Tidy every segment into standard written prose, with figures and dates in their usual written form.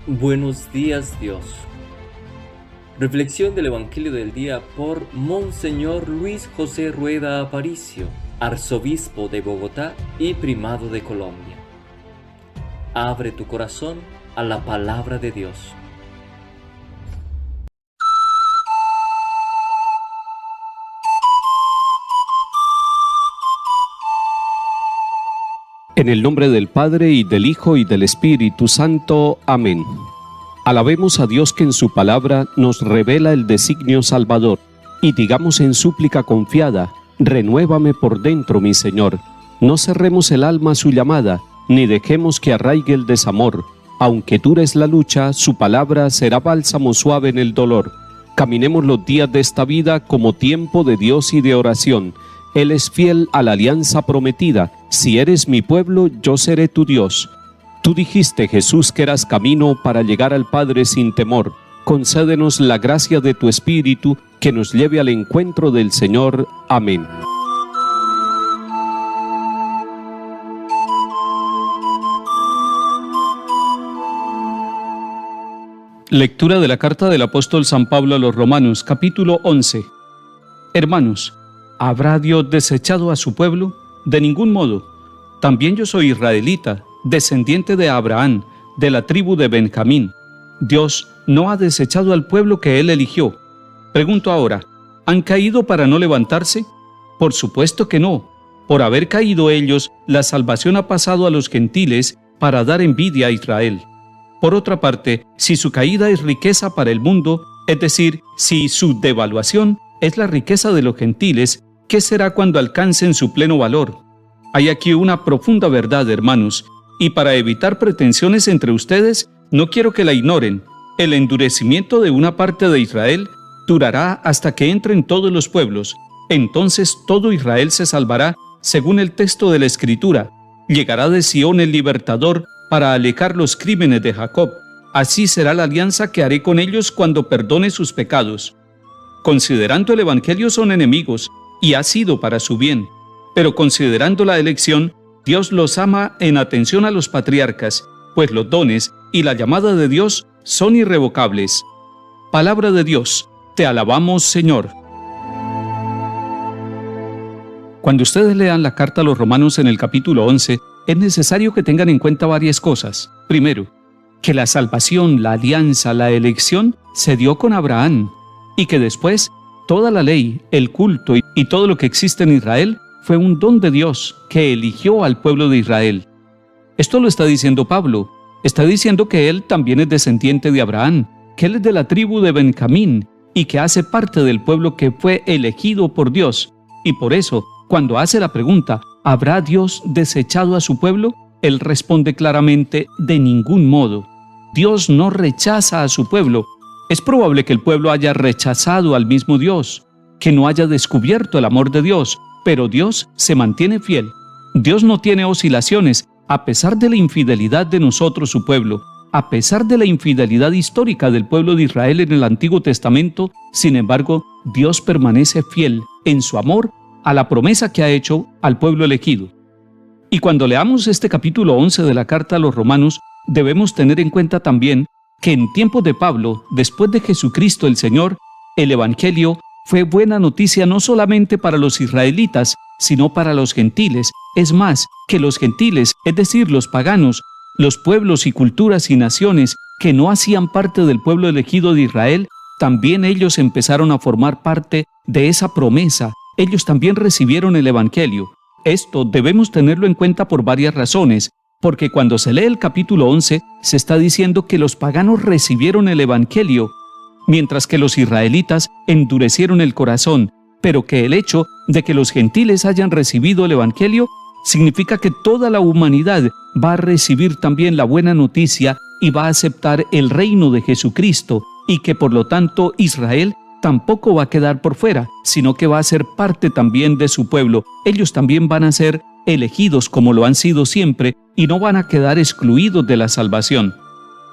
Buenos días, Dios. Reflexión del Evangelio del día por Monseñor Luis José Rueda Aparicio, arzobispo de Bogotá y primado de Colombia. Abre tu corazón a la palabra de Dios. En el nombre del Padre, y del Hijo, y del Espíritu Santo. Amén. Alabemos a Dios que en su palabra nos revela el designio salvador, y digamos en súplica confiada: renuévame por dentro, mi Señor. No cerremos el alma a su llamada, ni dejemos que arraigue el desamor. Aunque dura es la lucha, su palabra será bálsamo suave en el dolor. Caminemos los días de esta vida como tiempo de Dios y de oración. Él es fiel a la alianza prometida: si eres mi pueblo, yo seré tu Dios. Tú dijiste, Jesús, que eras camino para llegar al Padre sin temor. Concédenos la gracia de tu Espíritu, que nos lleve al encuentro del Señor. Amén. Lectura de la carta del apóstol San Pablo a los Romanos, capítulo 11. Hermanos, ¿habrá Dios desechado a su pueblo? De ningún modo. También yo soy israelita, descendiente de Abraham, de la tribu de Benjamín. Dios no ha desechado al pueblo que él eligió. Pregunto ahora, ¿han caído para no levantarse? Por supuesto que no. Por haber caído ellos, la salvación ha pasado a los gentiles para dar envidia a Israel. Por otra parte, si su caída es riqueza para el mundo, es decir, si su devaluación es la riqueza de los gentiles, ¿qué será cuando alcancen su pleno valor? Hay aquí una profunda verdad, hermanos, y para evitar pretensiones entre ustedes, no quiero que la ignoren. El endurecimiento de una parte de Israel durará hasta que entren todos los pueblos. Entonces todo Israel se salvará, según el texto de la Escritura. Llegará de Sión el libertador para alejar los crímenes de Jacob. Así será la alianza que haré con ellos cuando perdone sus pecados. Considerando el Evangelio son enemigos, y ha sido para su bien. Pero considerando la elección, Dios los ama en atención a los patriarcas, pues los dones y la llamada de Dios son irrevocables. Palabra de Dios, te alabamos, Señor. Cuando ustedes lean la carta a los Romanos en el capítulo 11, es necesario que tengan en cuenta varias cosas. Primero, que la salvación, la alianza, la elección se dio con Abraham, y que después toda la ley, el culto y todo lo que existe en Israel fue un don de Dios que eligió al pueblo de Israel. Esto lo está diciendo Pablo. Está diciendo que él también es descendiente de Abraham, que él es de la tribu de Benjamín y que hace parte del pueblo que fue elegido por Dios. Y por eso, cuando hace la pregunta, ¿habrá Dios desechado a su pueblo?, él responde claramente: de ningún modo. Dios no rechaza a su pueblo. Es probable que el pueblo haya rechazado al mismo Dios, que no haya descubierto el amor de Dios, pero Dios se mantiene fiel. Dios no tiene oscilaciones, a pesar de la infidelidad de nosotros, su pueblo, a pesar de la infidelidad histórica del pueblo de Israel en el Antiguo Testamento. Sin embargo, Dios permanece fiel en su amor a la promesa que ha hecho al pueblo elegido. Y cuando leamos este capítulo 11 de la carta a los Romanos, debemos tener en cuenta también que en tiempos de Pablo, después de Jesucristo el Señor, el Evangelio fue buena noticia no solamente para los israelitas, sino para los gentiles. Es más, que los gentiles, es decir, los paganos, los pueblos y culturas y naciones que no hacían parte del pueblo elegido de Israel, también ellos empezaron a formar parte de esa promesa. Ellos también recibieron el Evangelio. Esto debemos tenerlo en cuenta por varias razones, porque cuando se lee el capítulo 11, se está diciendo que los paganos recibieron el Evangelio, mientras que los israelitas endurecieron el corazón, pero que el hecho de que los gentiles hayan recibido el Evangelio significa que toda la humanidad va a recibir también la buena noticia y va a aceptar el reino de Jesucristo, y que por lo tanto Israel tampoco va a quedar por fuera, sino que va a ser parte también de su pueblo. Ellos también van a ser elegidos como lo han sido siempre y no van a quedar excluidos de la salvación.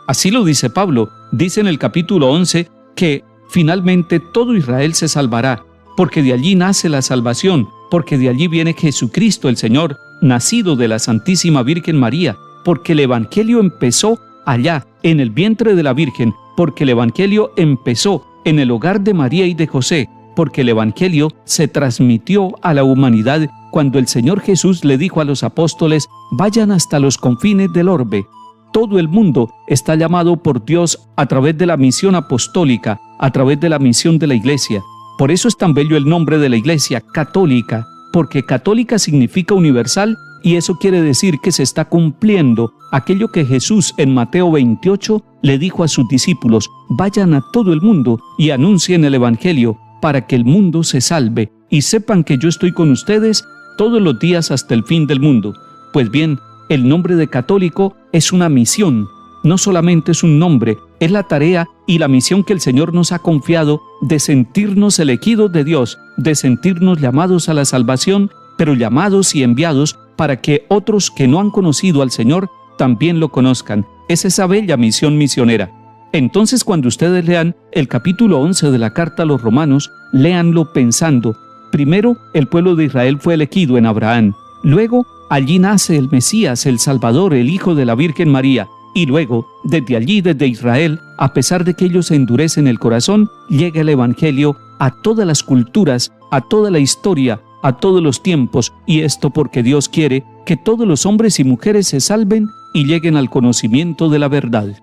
Así lo dice Pablo. Dice en el capítulo 11 que finalmente todo Israel se salvará, porque de allí nace la salvación, porque de allí viene Jesucristo el Señor, nacido de la Santísima Virgen María, porque el Evangelio empezó allá en el vientre de la Virgen, porque el Evangelio empezó en el hogar de María y de José, porque el Evangelio se transmitió a la humanidad cuando el Señor Jesús le dijo a los apóstoles: vayan hasta los confines del orbe. Todo el mundo está llamado por Dios a través de la misión apostólica, a través de la misión de la Iglesia. Por eso es tan bello el nombre de la Iglesia, católica, porque católica significa universal, y eso quiere decir que se está cumpliendo aquello que Jesús en Mateo 28 le dijo a sus discípulos: vayan a todo el mundo y anuncien el Evangelio para que el mundo se salve y sepan que yo estoy con ustedes todos los días hasta el fin del mundo. Pues bien, el nombre de católico es una misión, no solamente es un nombre, es la tarea y la misión que el Señor nos ha confiado de sentirnos elegidos de Dios, de sentirnos llamados a la salvación, pero llamados y enviados para que otros que no han conocido al Señor también lo conozcan. Es esa bella misión misionera. Entonces, cuando ustedes lean el capítulo 11 de la carta a los Romanos, léanlo pensando: primero, el pueblo de Israel fue elegido en Abraham. Luego, allí nace el Mesías, el Salvador, el Hijo de la Virgen María. Y luego, desde allí, desde Israel, a pesar de que ellos se endurecen el corazón, llega el Evangelio a todas las culturas, a toda la historia, a todos los tiempos. Y esto porque Dios quiere que todos los hombres y mujeres se salven y lleguen al conocimiento de la verdad.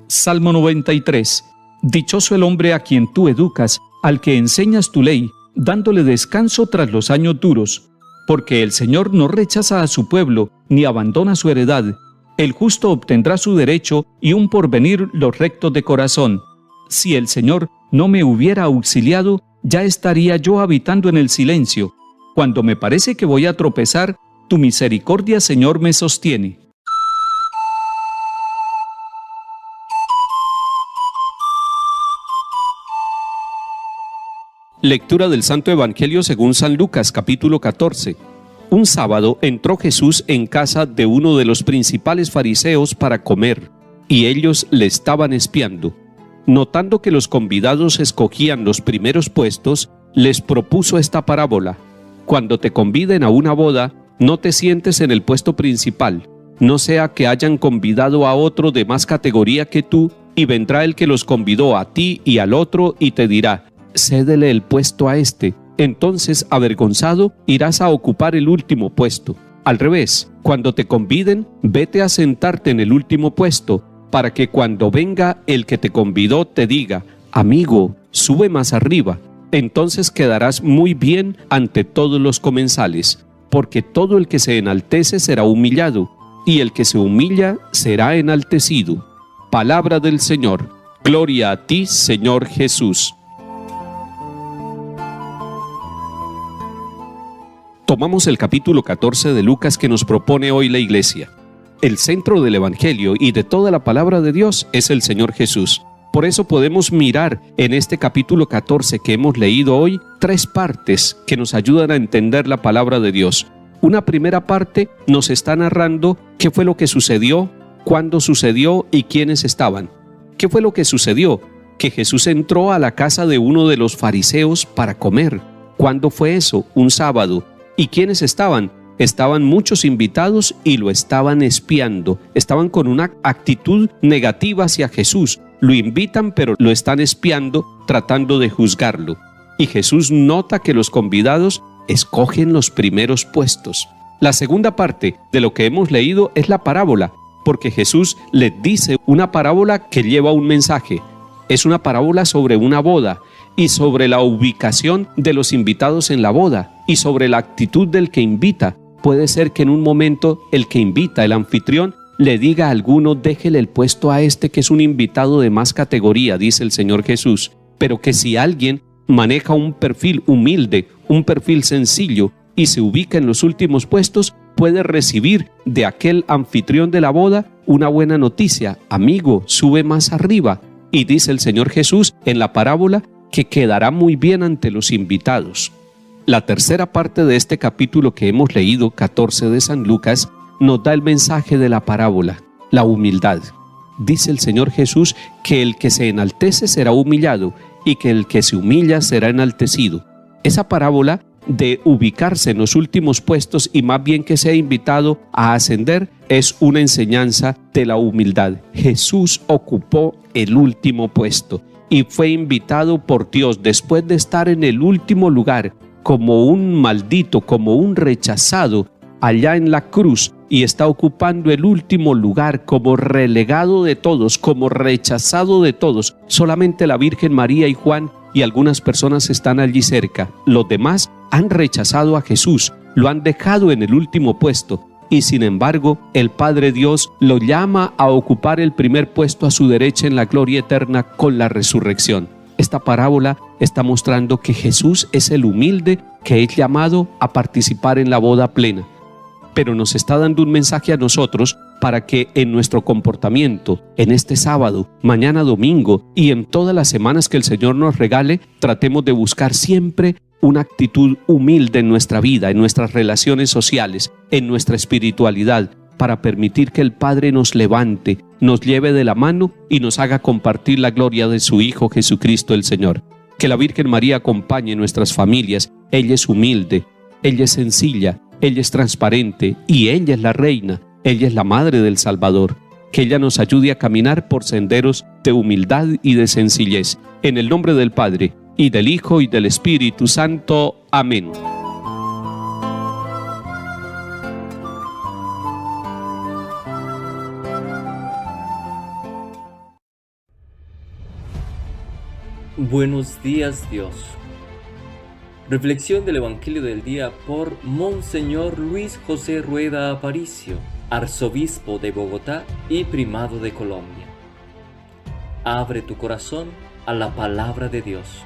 Salmo 93. Dichoso el hombre a quien tú educas, al que enseñas tu ley, dándole descanso tras los años duros. Porque el Señor no rechaza a su pueblo, ni abandona su heredad. El justo obtendrá su derecho, y un porvenir los rectos de corazón. Si el Señor no me hubiera auxiliado, ya estaría yo habitando en el silencio. Cuando me parece que voy a tropezar, tu misericordia, Señor, me sostiene. Lectura del Santo Evangelio según San Lucas, capítulo 14. Un sábado entró Jesús en casa de uno de los principales fariseos para comer, y ellos le estaban espiando. Notando que los convidados escogían los primeros puestos, les propuso esta parábola: cuando te conviden a una boda, no te sientes en el puesto principal, no sea que hayan convidado a otro de más categoría que tú, y vendrá el que los convidó a ti y al otro y te dirá: cédele el puesto a este. Entonces, avergonzado, irás a ocupar el último puesto. Al revés, cuando te conviden, vete a sentarte en el último puesto, para que cuando venga el que te convidó te diga: amigo, sube más arriba. Entonces quedarás muy bien ante todos los comensales, porque todo el que se enaltece será humillado, y el que se humilla será enaltecido. Palabra del Señor. Gloria a ti, Señor Jesús. Tomamos el capítulo 14 de Lucas que nos propone hoy la Iglesia. El centro del Evangelio y de toda la palabra de Dios es el Señor Jesús. Por eso podemos mirar en este capítulo 14 que hemos leído hoy 3 partes que nos ayudan a entender la palabra de Dios. Una primera parte nos está narrando qué fue lo que sucedió, cuándo sucedió y quiénes estaban. ¿Qué fue lo que sucedió? Que Jesús entró a la casa de uno de los fariseos para comer. ¿Cuándo fue eso? Un sábado. ¿Y quiénes estaban? Estaban muchos invitados y lo estaban espiando. Estaban con una actitud negativa hacia Jesús. Lo invitan, pero lo están espiando, tratando de juzgarlo. Y Jesús nota que los convidados escogen los primeros puestos. La segunda parte de lo que hemos leído es la parábola, porque Jesús les dice una parábola que lleva un mensaje. Es una parábola sobre una boda y sobre la ubicación de los invitados en la boda y sobre la actitud del que invita. Puede ser que en un momento el que invita, el anfitrión, le diga a alguno: déjele el puesto a este que es un invitado de más categoría, dice el Señor Jesús. Pero que si alguien maneja un perfil humilde, un perfil sencillo y se ubica en los últimos puestos, puede recibir de aquel anfitrión de la boda una buena noticia: amigo, sube más arriba. Y dice el Señor Jesús en la parábola que quedará muy bien ante los invitados. La tercera parte de este capítulo que hemos leído, 14 de San Lucas, nos da el mensaje de la parábola, la humildad. Dice el Señor Jesús que el que se enaltece será humillado y que el que se humilla será enaltecido. Esa parábola de ubicarse en los últimos puestos y más bien que sea invitado a ascender, es una enseñanza de la humildad. Jesús ocupó el último puesto y fue invitado por Dios después de estar en el último lugar, como un maldito, como un rechazado allá en la cruz, y está ocupando el último lugar como relegado de todos, como rechazado de todos. Solamente la Virgen María y Juan y algunas personas están allí cerca. Los demás han rechazado a Jesús, lo han dejado en el último puesto, y sin embargo el Padre Dios lo llama a ocupar el primer puesto a su derecha en la gloria eterna con la resurrección. Esta parábola está mostrando que Jesús es el humilde que es llamado a participar en la boda plena, pero nos está dando un mensaje a nosotros para que en nuestro comportamiento, en este sábado, mañana domingo y en todas las semanas que el Señor nos regale, tratemos de buscar siempre una actitud humilde en nuestra vida, en nuestras relaciones sociales, en nuestra espiritualidad, para permitir que el Padre nos levante, nos lleve de la mano y nos haga compartir la gloria de su Hijo Jesucristo el Señor. Que la Virgen María acompañe nuestras familias. Ella es humilde, ella es sencilla, ella es transparente y ella es la reina, ella es la madre del Salvador. Que ella nos ayude a caminar por senderos de humildad y de sencillez. En el nombre del Padre, y del Hijo, y del Espíritu Santo. Amén. Buenos días, Dios. Reflexión del Evangelio del día por Monseñor Luis José Rueda Aparicio, arzobispo de Bogotá y primado de Colombia. Abre tu corazón a la palabra de Dios.